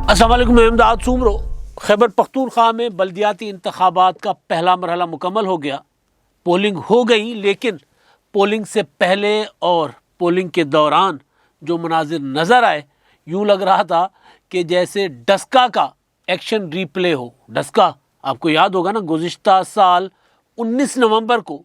अस्सलाम वालेकुम, मैं इमदाद सुमरो। खैबर पख्तूनख्वा में बल्दियाती इंतखाबात का पहला मरहला मुकम्मल हो गया। पोलिंग हो गई, लेकिन पोलिंग से पहले और पोलिंग के दौरान जो मनाजिर नज़र आए, यूँ लग रहा था कि जैसे डस्का का एक्शन रिप्ले हो। डस्का आपको याद होगा ना, गुज़िश्ता साल 19 नवंबर को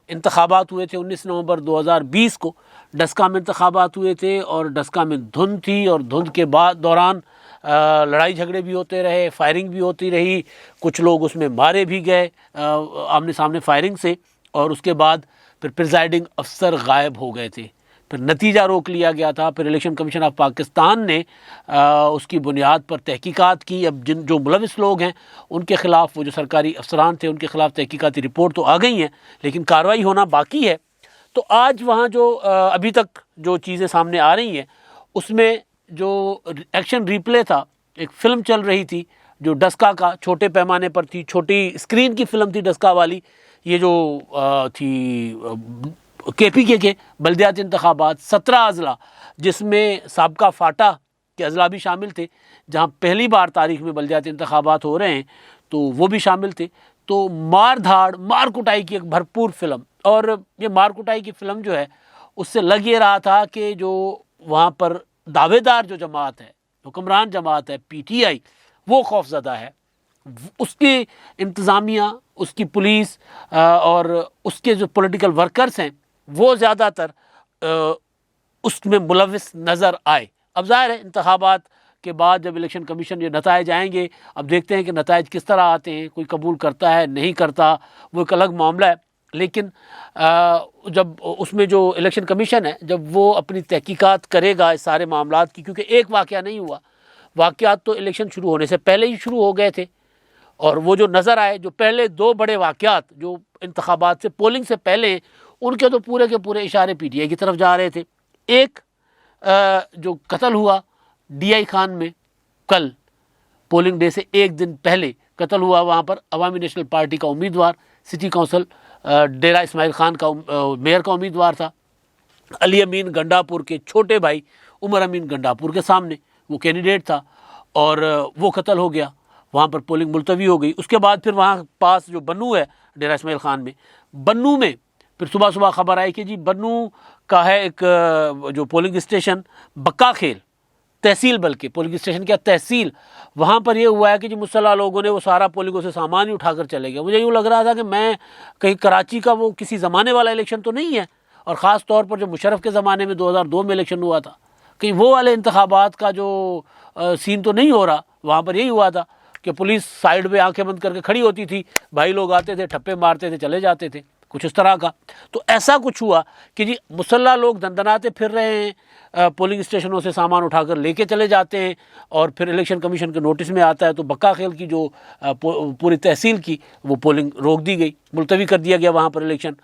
इंतखाबात हुए थे। 19 नवंबर 2020 को डस्का में इंतखाबात हुए थे और डस्का में धुंध थी और धुंध के बाद दौरान लड़ाई झगड़े भी होते रहे, फायरिंग भी होती रही, कुछ लोग उसमें मारे भी गए आमने सामने फायरिंग से। और उसके बाद फिर प्रिजाइडिंग अफसर गायब हो गए थे, फिर नतीजा रोक लिया गया था। फिर इलेक्शन कमीशन ऑफ पाकिस्तान ने उसकी बुनियाद पर तहकीकात की। अब जो मुलविस लोग हैं उनके ख़िलाफ़, वो जो सरकारी अफसरान थे उनके ख़िलाफ़ तहकीकाती रिपोर्ट तो आ गई हैं, लेकिन कार्रवाई होना बाकी है। तो आज वहाँ जो अभी तक जो चीज़ें सामने आ रही हैं, उसमें जो एक्शन रिप्ले था, एक फ़िल्म चल रही थी जो डस्का का छोटे पैमाने पर थी, छोटी स्क्रीन की फ़िल्म थी डस्का वाली। ये जो थी KPK के बल्दियाती इंतखाबात 17 अज़ला, जिसमें साबका फाटा के अज़ला भी शामिल थे, जहाँ पहली बार तारीख़ में बल्दियाती इंतखाबात हो रहे हैं, तो वो भी शामिल थे। तो मार धाड़, मार कुटाई की एक भरपूर फ़िल्म। और ये मार कुटाई की फ़िल्म जो है, उससे लग ये रहा था कि जो वहाँ पर दावेदार जो जमात है, हुक्मरान जमात है PTI, वो खौफज़दा है। उसकी इंतज़ामिया, उसकी पुलिस और उसके जो पॉलिटिकल वर्कर्स हैं, वो ज़्यादातर उसमें मुलविस नज़र आए। अब ज़ाहिर है इंतखाबात के बाद जब इलेक्शन कमीशन ये नताइज आएंगे, अब देखते हैं कि नताइज किस तरह आते हैं, कोई कबूल करता है नहीं करता, वो एक अलग मामला है। लेकिन जब उसमें जो इलेक्शन कमीशन है, जब वो अपनी तहकीकात करेगा इस सारे मामलात की, क्योंकि एक वाक़या नहीं हुआ, वाक़यात तो इलेक्शन शुरू होने से पहले ही शुरू हो गए थे। और वो जो नज़र आए, जो पहले दो बड़े वाक़यात जो इंतखाबात से, पोलिंग से पहले, उनके तो पूरे के पूरे इशारे PTI की तरफ जा रहे थे। एक जो कत्ल हुआ DI खान में, कल पोलिंग डे से एक दिन पहले कत्ल हुआ, वहाँ पर अवामी नेशनल पार्टी का उम्मीदवार, सिटी काउंसिल डेरा इस्माइल खान का मेयर का उम्मीदवार था, अली अमीन गंडापुर के छोटे भाई उमर अमीन गंडापुर के सामने वो कैंडिडेट था, और वो कत्ल हो गया। वहाँ पर पोलिंग मुलतवी हो गई। उसके बाद फिर वहाँ पास जो बन्नू है डेरा इस्माइल खान में, बन्नू में फिर सुबह सुबह खबर आई कि जी बन्नू का है एक जो पोलिंग स्टेशन, बक्का खेल तहसील, बल्कि पोलिंग स्टेशन क्या तहसील, वहाँ पर ये हुआ है कि जी मुसल्ला लोगों ने वो सारा पोलिंगों से सामान ही उठाकर चले गए। मुझे यूँ लग रहा था कि मैं कहीं कराची का वो किसी ज़माने वाला इलेक्शन तो नहीं है, और ख़ास तौर पर जो मुशर्रफ के ज़माने में 2002 में इलेक्शन हुआ था, कहीं वो वाले इंतखाबात का जो सीन तो नहीं हो रहा। वहाँ पर यही हुआ था कि पुलिस साइड पे आंखें बंद करके खड़ी होती थी, भाई लोग आते थे, ठप्पे मारते थे, चले जाते थे, कुछ इस तरह का। तो ऐसा कुछ हुआ कि जी मुसल्ला लोग दंदनाते फिर रहे हैं, पोलिंग स्टेशनों से सामान उठाकर लेके चले जाते हैं, और फिर इलेक्शन कमीशन के नोटिस में आता है तो बक्का खेल की जो पूरी तहसील की वो पोलिंग रोक दी गई, मुलतवी कर दिया गया वहाँ पर इलेक्शन।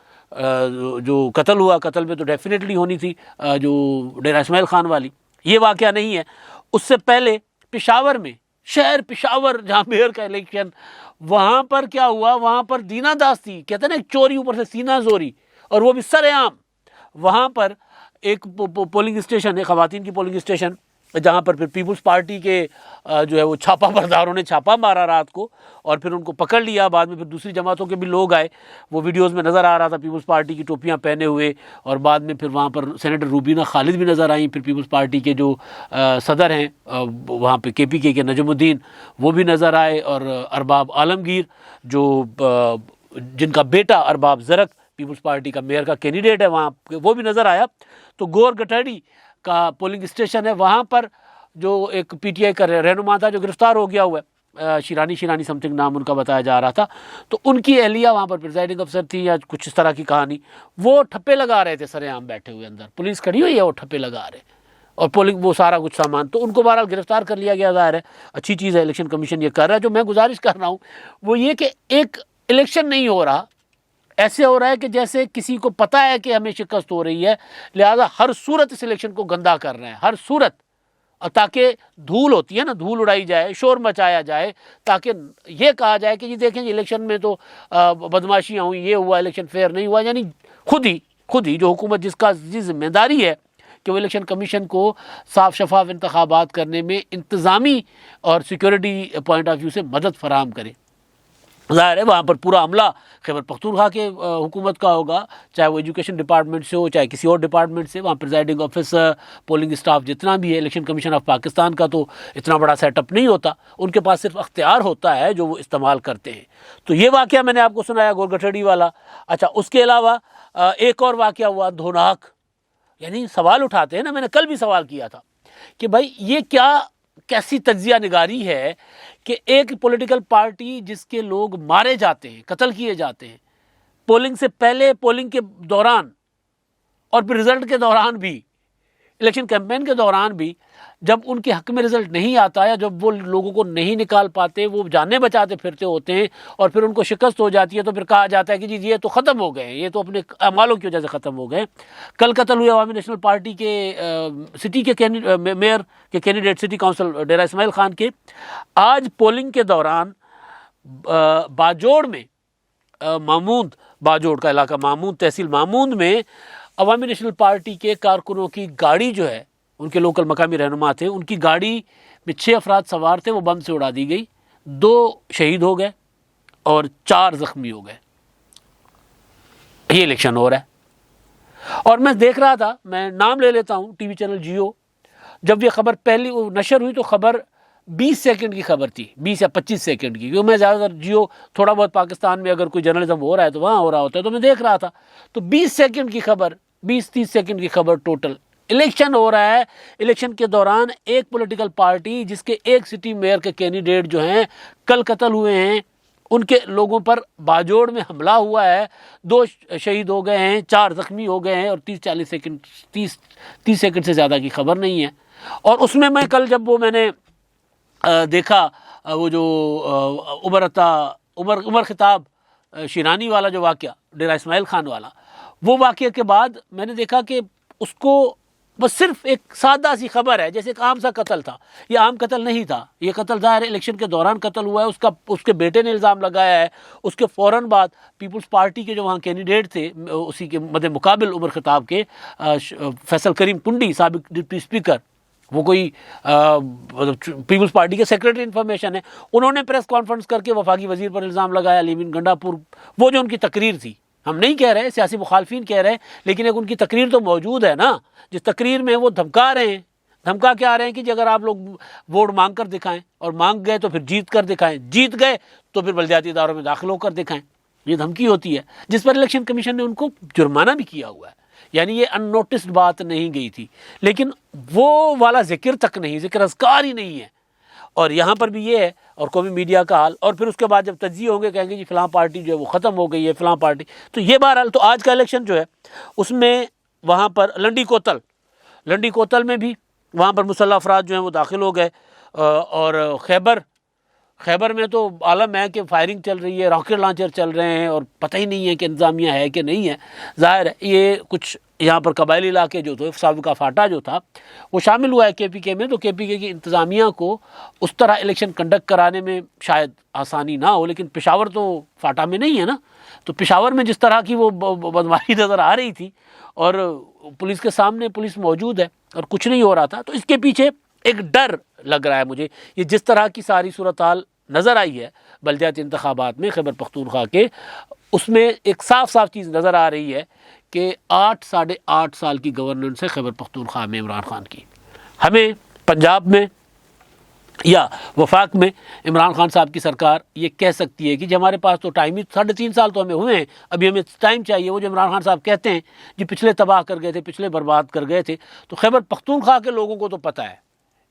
जो कत्ल हुआ, कत्ल में तो डेफिनेटली होनी थी जो डेरा इस्माइल खान वाली। ये वाक़या नहीं है। उससे पहले पेशावर में, शहर पेशावर जहाँ मेयर का इलेक्शन, वहाँ पर क्या हुआ, वहाँ पर दीना दास्ती, कहते हैं ना, एक चोरी ऊपर से सीना जोरी, और वो भी सरेआम। वहाँ पर एक पोलिंग स्टेशन है, ख़वातीन की पोलिंग स्टेशन, जहाँ पर फिर पीपल्स पार्टी के जो है वो छापा बरदारों ने छापा मारा रात को, और फिर उनको पकड़ लिया। बाद में फिर दूसरी जमातों के भी लोग आए, वो वीडियोज़ में नज़र आ रहा था पीपल्स पार्टी की टोपियाँ पहने हुए, और बाद में फिर वहाँ पर सेनेटर रूबीना खालिद भी नज़र आई। फिर पीपल्स पार्टी के जो सदर हैं वहाँ पे KPK के नजमुद्दीन, वो भी नज़र आए, और अरबाब आलमगीर जो जिनका बेटा अरबाब ज़रक पीपल्स पार्टी का मेयर का कैंडिडेट है, वहाँ वो भी नज़र आया। तो गोर गठड़ी का पोलिंग स्टेशन है, वहाँ पर जो एक PTI का रहनुमा था जो गिरफ्तार हो गया हुआ है, शिरानी समथिंग नाम उनका बताया जा रहा था, तो उनकी अहलिया वहाँ पर प्रिजाइडिंग अफसर थी या कुछ इस तरह की कहानी, वो ठप्पे लगा रहे थे सरेआम बैठे हुए, अंदर पुलिस खड़ी हुई है, वो ठप्पे लगा रहे, और पोलिंग वो सारा कुछ सामान, तो उनको बहरहाल गिरफ्तार कर लिया गया। ज़ाहिर है अच्छी चीज़ है, इलेक्शन कमीशन ये कर रहा है। जो मैं गुजारिश कर रहा हूँ वो ये कि एक इलेक्शन नहीं हो रहा, ऐसे हो रहा है कि जैसे किसी को पता है कि हमें शिकस्त हो रही है, लिहाजा हर सूरत इस इलेक्शन को गंदा कर रहे हैं, हर सूरत, और ताकि धूल होती है ना, धूल उड़ाई जाए, शोर मचाया जाए, ताकि ये कहा जाए कि जी देखें इलेक्शन में तो बदमाशियाँ हुई, ये हुआ, इलेक्शन फेयर नहीं हुआ। यानी खुद ही जो हुकूमत जिसका जिम्मेदारी है कि वो इलेक्शन कमीशन को साफ शफाफ इंतखाबात करने में इंतज़ामी और सिक्योरिटी पॉइंट ऑफ व्यू से मदद फराहम करे। ज़ाहिर है वहाँ पर पूरा अमला खैबर पख्तूनख्वा के हुकूमत का होगा, चाहे वो एजुकेशन डिपार्टमेंट से हो चाहे किसी और डिपार्टमेंट से। वहाँ प्रिजाइडिंग ऑफिसर, पोलिंग स्टाफ जितना भी है, इलेक्शन कमीशन ऑफ पाकिस्तान का तो इतना बड़ा सेटअप नहीं होता, उनके पास सिर्फ अख्तियार होता है जो वो इस्तेमाल करते हैं। तो ये वाक़या मैंने आपको सुनाया गोरगठड़ी वाला। अच्छा, उसके अलावा एक और वाक़या हुआ धोनाक, यानी सवाल उठाते हैं ना, मैंने कल भी सवाल किया था कि भाई ये क्या कैसी तज्जिया निगारी है कि एक पॉलिटिकल पार्टी जिसके लोग मारे जाते हैं, कत्ल किए जाते हैं पोलिंग से पहले, पोलिंग के दौरान और फिर रिजल्ट के दौरान भी, इलेक्शन कैंपेन के दौरान भी, जब उनके हक में रिजल्ट नहीं आता या जब वो लोगों को नहीं निकाल पाते, वो जाने बचाते फिरते होते हैं और फिर उनको शिकस्त हो जाती है, तो फिर कहा जाता है कि जी ये तो ख़त्म हो गए, ये तो अपने अमालों की वजह से ख़त्म हो गए। कल कत्ल हुए अवामी नेशनल पार्टी के सिटी के मेयर के कैंडिडेट सिटी काउंसिल डेरा इस्माइल खान के, आज पोलिंग के दौरान बाजोड़ में, मामूद बाजोड़ का इलाका, मामूद तहसील मामूद में अवामी नेशनल पार्टी के कारकुनों की गाड़ी जो है, उनके लोकल मकामी रहनुमा थे, उनकी गाड़ी में 6 अफराद सवार थे, वो बम से उड़ा दी गई, 2 शहीद हो गए और 4 जख्मी हो गए। ये इलेक्शन हो रहा है और मैं देख रहा था, मैं नाम ले लेता हूँ, टीवी चैनल जियो, जब ये खबर पहली नशर हुई तो खबर 20 सेकंड की खबर थी, 20 या 25 सेकंड की, क्योंकि मैं ज़्यादातर जियो, थोड़ा बहुत पाकिस्तान में अगर कोई जर्नलिज्म हो रहा है तो वहाँ हो रहा होता है, तो मैं देख रहा था, तो 20 सेकंड की खबर, 20-30 सेकंड की खबर टोटल। इलेक्शन हो रहा है, इलेक्शन के दौरान एक पॉलिटिकल पार्टी जिसके एक सिटी मेयर के कैंडिडेट जो हैं कल कत्ल हुए हैं, उनके लोगों पर बाजोड़ में हमला हुआ है, 2 शहीद हो गए हैं, 4 जख्मी हो गए हैं और 30-40 सेकंड, 30 सेकंड से ज़्यादा की खबर नहीं है। और उसमें मैं कल जब वो मैंने देखा, वो जो उमर खिताब शिरानी वाला जो वाक़या, डेरा इस्माइल खान वाला, वो वाक़े के बाद मैंने देखा कि उसको बस सिर्फ एक सादा सी खबर है, जैसे एक आम सा कत्ल था। ये आम कत्ल नहीं था, ये कत्ल ज़ाहिर है इलेक्शन के दौरान कत्ल हुआ है, उसके बेटे ने इल्ज़ाम लगाया है। उसके फ़ौरन बाद पीपल्स पार्टी के जो वहाँ कैंडिडेट थे, उसी के मद्दे मुकाबिल उमर खिताब के फैसल करीम टुंडी, साबिक डिप्टी स्पीकर, वो कोई पीपल्स पार्टी के सेक्रेटरी इन्फॉर्मेशन है, उन्होंने प्रेस कॉन्फ्रेंस करके वफाकी वजीर पर इल्ज़ाम लगाया, लीमिन गंडापुर, वो जो उनकी तकरीर थी, हम नहीं कह रहे, सियासी मुखालफिन कह रहे हैं, लेकिन एक उनकी तकरीर तो मौजूद है ना, जिस तकरीर में वो धमका रहे हैं, धमका क्या रहे हैं कि अगर आप लोग वोट मांग कर दिखाएं और मांग गए तो फिर जीत कर दिखाएं, जीत गए तो फिर बलदियाती इदारों में दाखिल होकर दिखाएं, ये धमकी होती है, जिस पर इलेक्शन कमीशन ने उनको जुर्माना भी किया हुआ है। यानी ये अननोटिस्ड बात नहीं गई थी, लेकिन वो वाला जिक्र तक नहीं, जिक्र अज़कार ही नहीं है। और यहाँ पर भी ये है, और कौमी मीडिया का हाल, और फिर उसके बाद जब तज्जिए होंगे कहेंगे जी फ़लाँ पार्टी जो है वो ख़त्म हो गई है, फ़लाँ पार्टी। तो ये बहरहाल, तो आज का इलेक्शन जो है उसमें वहाँ पर लंडी कोतल में भी वहाँ पर मुसल्लह अफराद जो हैं वो दाखिल हो गए, और खैबर में तो आलम है कि फायरिंग चल रही है, रॉकेट लॉन्चर चल रहे हैं और पता ही नहीं है कि इंतज़ामिया है कि नहीं है। ज़ाहिर है ये कुछ यहाँ पर कबायली इलाके जो थे, साबिका फाटा जो था वो शामिल हुआ है KPK में, तो KPK की इंतज़ामिया को उस तरह इलेक्शन कंडक्ट कराने में शायद आसानी ना हो, लेकिन पेशावर तो फाटा में नहीं है ना, तो पेशावर में जिस तरह की वो बदमाशी नज़र आ रही थी और पुलिस के सामने पुलिस मौजूद है और कुछ नहीं हो रहा था, तो इसके पीछे एक डर लग रहा है मुझे। ये जिस तरह की सारी सूरत हाल नज़र आई है बल्दियाती इंतखाबात में खैबर पख्तूनख्वा के, उसमें एक साफ साफ चीज़ नज़र आ रही है कि 8-8.5 साल की गवर्नेंस है खैबर पख्तूनख्वा में इमरान खान की। हमें पंजाब में या वफाक में इमरान खान साहब की सरकार ये कह सकती है कि जी हमारे पास तो टाइम ही 3.5 साल तो हमें हुए हैं, अभी हमें टाइम चाहिए। वो जो इमरान खान साहब कहते हैं जी पिछले तबाह कर गए थे, पिछले बर्बाद कर गए थे, तो खैबर पख्तूनख्वा के लोगों को तो पता है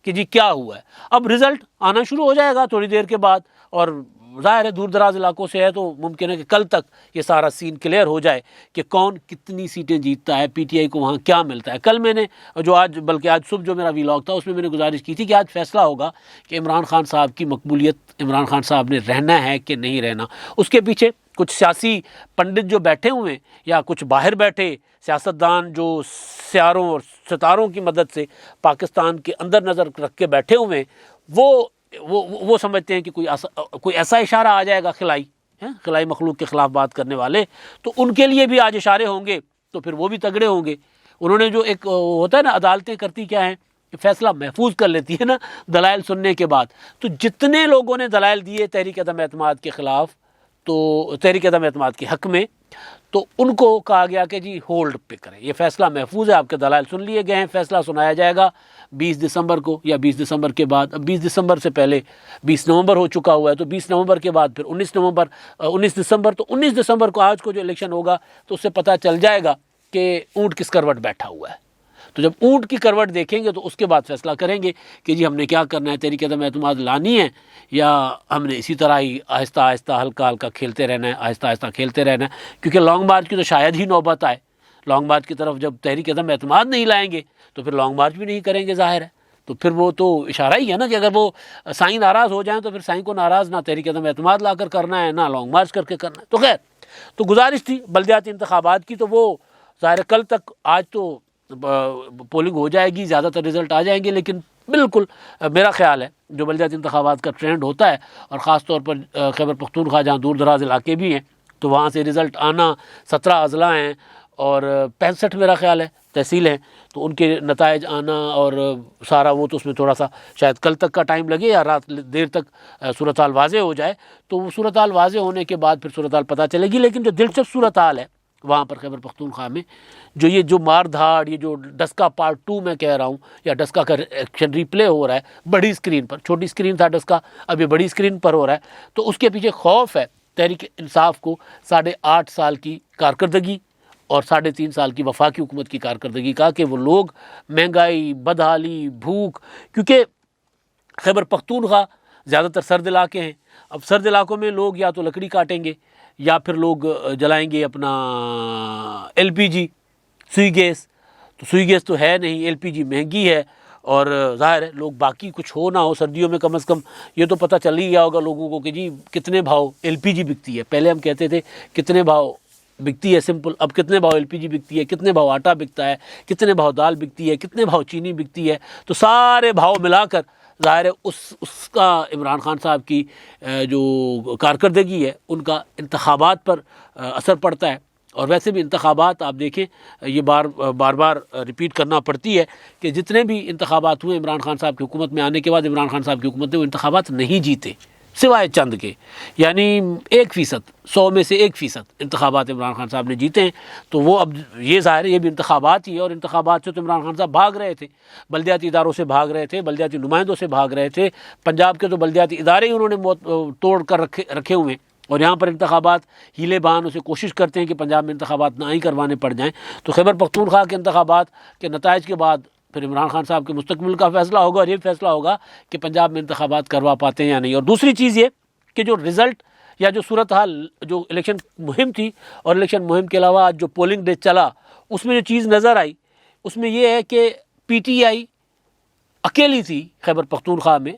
कि जी क्या हुआ है। अब रिज़ल्ट आना शुरू हो जाएगा थोड़ी देर के बाद, और ज़ाहिर है दूर दराज इलाकों से है तो मुमकिन है कि कल तक ये सारा सीन क्लियर हो जाए कि कौन कितनी सीटें जीतता है, PTI को वहाँ क्या मिलता है। कल मैंने बल्कि आज सुबह जो मेरा व्लॉग था उसमें मैंने गुजारिश की थी कि आज फैसला होगा कि इमरान खान साहब की मकबूलियत, इमरान खान साहब ने रहना है कि नहीं रहना। उसके पीछे कुछ सियासी पंडित जो बैठे हुए हैं या कुछ बाहर बैठे सियासतदान जो सियारों और सितारों की मदद से पाकिस्तान के अंदर नज़र रख के बैठे हुए हैं, वो समझते हैं कि कोई ऐसा इशारा आ जाएगा खिलाई मखलूक के ख़िलाफ़ बात करने वाले, तो उनके लिए भी आज इशारे होंगे, तो फिर वो भी तगड़े होंगे। उन्होंने जो एक होता है ना, अदालतें करती क्या है, फैसला महफूज कर लेती है ना दलाइल सुनने के बाद। तो जितने लोगों ने दलाइल दिए तहरीक अदम एतमाद के ख़िलाफ़, तो तहरीक अदम एतमाद के हक़ में, तो उनको कहा गया कि जी होल्ड पे करें, ये फ़ैसला महफूज है, आपके दलाइल सुन लिए गए हैं, फ़ैसला सुनाया जाएगा 20 दिसंबर को या 20 दिसंबर के बाद। अब 20 दिसंबर से पहले 20 नवंबर हो चुका हुआ है, तो 20 नवंबर के बाद फिर 19 दिसंबर, तो 19 दिसंबर को आज को जो इलेक्शन होगा तो उससे पता चल जाएगा कि ऊँट किस करवट बैठा हुआ है। तो जब ऊँट की करवट देखेंगे तो उसके बाद फैसला करेंगे कि जी हमने क्या करना है, तहरीक अदम एतमाद लानी है या हमने इसी तरह ही आहिस्ता आहिस्ता हल्का हल्का खेलते रहना है, आहिस्ता आहिस्ता खेलते रहना है। क्योंकि लॉन्ग मार्च की तो शायद ही नौबत आए। लॉन्ग मार्च की तरफ जब तहरीक अदम एतमाद नहीं लाएंगे तो फिर लॉन्ग मार्च भी नहीं करेंगे, ज़ाहिर है। तो फिर वो तो इशारा ही है ना कि अगर वो साईं नाराज़ हो जाएँ तो फिर साईं को नाराज़ ना तहरीक अदम एतमाद ला कर करना है, ना लॉन्ग मार्च करके करना है। तो खैर, तो गुजारिश थी बल्दियाती इंतखाबात की, तो वो ज़ाहिर कल तक, आज तो पोलिंग हो जाएगी, ज़्यादातर रिज़ल्ट आ जाएंगे, लेकिन बिल्कुल मेरा ख्याल है जो बल्दियाती इंतखाबात का ट्रेंड होता है, और ख़ास तौर पर खैबर पख्तूनख्वा जहाँ दूर दराज इलाके भी हैं, तो वहाँ से रिज़ल्ट आना, 17 अज़ला हैं और 65 मेरा ख्याल है तहसील हैं, तो उनके नताइज आना और सारा वो, तो उसमें थोड़ा सा शायद कल तक का टाइम लगे या रात देर तक सूरत हाल वाज़े हो जाए। तो वो सूरत हाल वाज़े होने के बाद फिर सूरत हाल पता चलेगी। लेकिन जो दिलचस्प सूरत हाल है वहाँ पर खैबर पख्तूनख्वा में, जो मार धाड़, ये जो डस्का पार्ट 2 मैं कह रहा हूँ, या डस्का का एक्शन रिप्ले हो रहा है बड़ी स्क्रीन पर, छोटी स्क्रीन था डस्का, अब ये बड़ी स्क्रीन पर हो रहा है, तो उसके पीछे खौफ है तहरीक इंसाफ को 8.5 साल की कारकर्दगी और 3.5 साल की वफाकी हुकूमत की कारकर्दगी का, कि वो लोग महंगाई, बदहाली, भूख, क्योंकि खैबर पख्तूनख्वा ज़्यादातर सर्द इलाके हैं। अब सर्द इलाकों में लोग या तो लकड़ी काटेंगे या फिर लोग जलाएंगे अपना LPG, सुई गैस। तो सुई गैस तो है नहीं, LPG महंगी है, और ज़ाहिर है लोग, बाकी कुछ हो ना हो, सर्दियों में कम से कम ये तो पता चल ही गया होगा लोगों को कि जी कितने भाव LPG बिकती है। पहले हम कहते थे कितने भाव बिकती है सिंपल, अब कितने भाव LPG बिकती है, कितने भाव आटा बिकता है, कितने भाव दाल बिकती है, कितने भाव चीनी बिकती है। तो सारे भाव मिलाकर ज़ाहिर है उसका इमरान खान साहब की जो कारकर्दगी है उनका इंतखाबात पर असर पड़ता है। और वैसे भी इंतखाबात आप देखें, ये बार बार रिपीट करना पड़ती है कि जितने भी इंतखाबात हुए इमरान खान साहब की हुकूमत में आने के बाद, इमरान खान साहब की हुकूमत ने वो इंतखाबात नहीं जीते सिवाय चंद के, यानी 1%, 100 में से 1% इंतखाबात इमरान खान साहब ने जीते हैं। तो वो अब ये ज़ाहिर है ये भी इंतखाबात ही है, और इंतखाबात से तो इमरान खान साहब भाग रहे थे, बल्दियाती इदारों से भाग रहे थे, बल्दियाती नुमाइंदों से भाग रहे थे। पंजाब के तो बल्दियाती इदारे ही उन्होंने तोड़ कर रखे हुए हैं, और यहाँ पर इंतखाबात हीले बहानों से कोशिश करते हैं कि पंजाब में इंतखाबात ना ही करवाने पड़ जाएँ। तो खैबर पख्तूनख्वा के इंतखाबात के नताइज के बाद फिर इमरान खान साहब के मुस्तकबिल का फ़ैसला होगा, और ये फैसला होगा कि पंजाब में इंतखाबात करवा पाते हैं या नहीं। और दूसरी चीज़ ये कि जो रिज़ल्ट या जो सूरत हाल, जो इलेक्शन मुहिम थी और इलेक्शन मुहिम के अलावा आज जो पोलिंग डे चला, उसमें जो चीज़ नज़र आई उसमें यह है कि PTI अकेली थी खैबर पख्तूनख्वा में।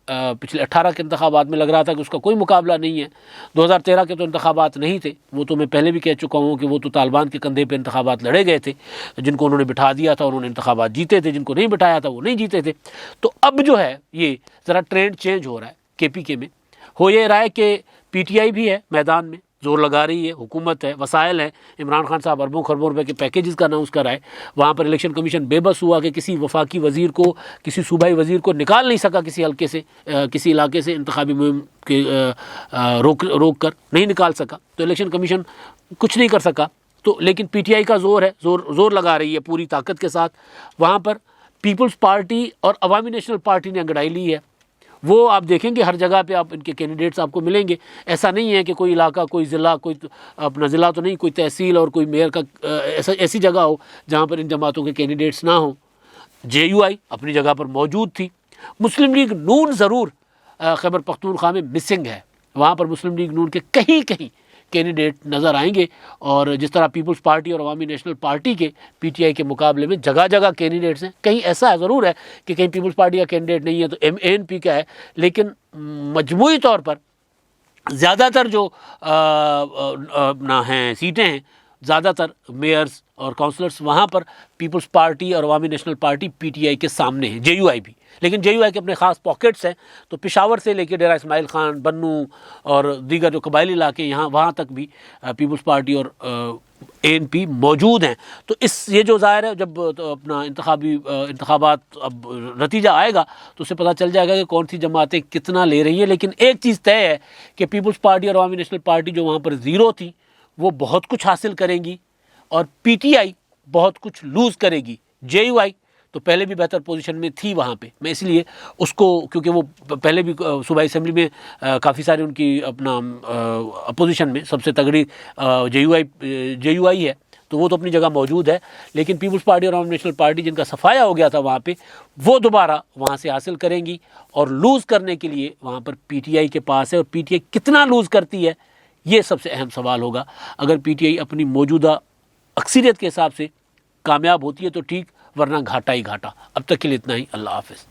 पिछले 18 के इंतखाबात में लग रहा था कि उसका कोई मुकाबला नहीं है। 2013 के तो इंतखाबात नहीं थे, वो तो मैं पहले भी कह चुका हूँ कि वो तो तालिबान के कंधे पे इंतखाबात लड़े गए थे। जिनको उन्होंने बिठा दिया था उन्होंने इंतखाबात जीते थे, जिनको नहीं बिठाया था वो नहीं जीते थे। तो अब जो है ये ज़रा ट्रेंड चेंज हो रहा है KPK में। हो ये रहा है कि PTI भी है मैदान में, जोर लगा रही है, हुकूमत है, वसाइल है, इमरान खान साहब अरबों खरबों रुपए के पैकेजेस का अनाउंस कराए। वहाँ पर इलेक्शन कमीशन बेबस हुआ कि किसी वफाकी वज़ीर को, किसी सूबाई वज़ीर को निकाल नहीं सका किसी हल्के से, किसी इलाके से इंतखाबी मुहिम के रोक कर नहीं निकाल सका। तो इलेक्शन कमीशन कुछ नहीं कर सका। तो लेकिन PTI का ज़ोर है, ज़ोर लगा रही है पूरी ताकत के साथ। वहाँ पर पीपल्स पार्टी और अवामी नेशनल पार्टी ने अंगड़ाई ली है। वो आप देखेंगे हर जगह पे आप इनके कैंडिडेट्स आपको मिलेंगे। ऐसा नहीं है कि कोई इलाका, कोई ज़िला, कोई अपना ज़िला तो नहीं, कोई तहसील और कोई मेयर का ऐसी जगह हो जहाँ पर इन जमातों के कैंडिडेट्स ना हो। JUI अपनी जगह पर मौजूद थी। मुस्लिम लीग नून ज़रूर खैबर पख्तूनख्वा में मिसिंग है। वहाँ पर मुस्लिम लीग नून के कहीं कैंडिडेट नज़र आएंगे, और जिस तरह पीपल्स पार्टी और अवामी नेशनल पार्टी के PTI के मुकाबले में जगह जगह कैंडिडेट्स हैं। कहीं ऐसा ज़रूर है कि कहीं पीपल्स पार्टी का कैंडिडेट नहीं है तो ANP का है, लेकिन मजमूई तौर पर ज़्यादातर जो ना हैं सीटें हैं, ज़्यादातर मेयर्स और काउंसलर्स वहाँ पर पीपल्स पार्टी और अवामी नेशनल पार्टी PTI के सामने है, JUI भी। लेकिन JUI के अपने ख़ास पॉकेट्स हैं। तो पेशावर से लेकर डेरा इस्माइल खान, बन्नू और दीगर जो कबायली इलाके यहाँ वहाँ तक भी पीपल्स पार्टी और ANP मौजूद हैं। तो ये जो ज़ाहिर है जब तो अपना इंतखाबात अब नतीजा आएगा तो उससे पता चल जाएगा कि कौन सी जमातें कितना ले रही हैं। लेकिन एक चीज़ तय है कि पीपल्स पार्टी और अवामी नेशनल पार्टी जो वहाँ पर ज़ीरो थी वो बहुत कुछ हासिल करेंगी और PTI बहुत कुछ लूज़ करेगी। JUI तो पहले भी बेहतर पोजीशन में थी वहाँ पे, मैं इसलिए उसको, क्योंकि वो पहले भी सूबाई असेंबली में काफ़ी सारे उनकी अपना अपोजिशन में सबसे तगड़ी JUI है, तो वो तो अपनी जगह मौजूद है। लेकिन पीपल्स पार्टी और अवामी नेशनल पार्टी जिनका सफाया हो गया था वहाँ पे, वो दोबारा वहाँ से हासिल करेंगी और लूज़ करने के लिए वहाँ पर PTI के पास है। और PTI कितना लूज़ करती है ये सबसे अहम सवाल होगा। अगर PTI अपनी मौजूदा अक्सरियत के हिसाब से कामयाब होती है तो ठीक, वरना घाटा ही घाटा। अब तक के लिए इतना ही। अल्लाह हाफ़िज़।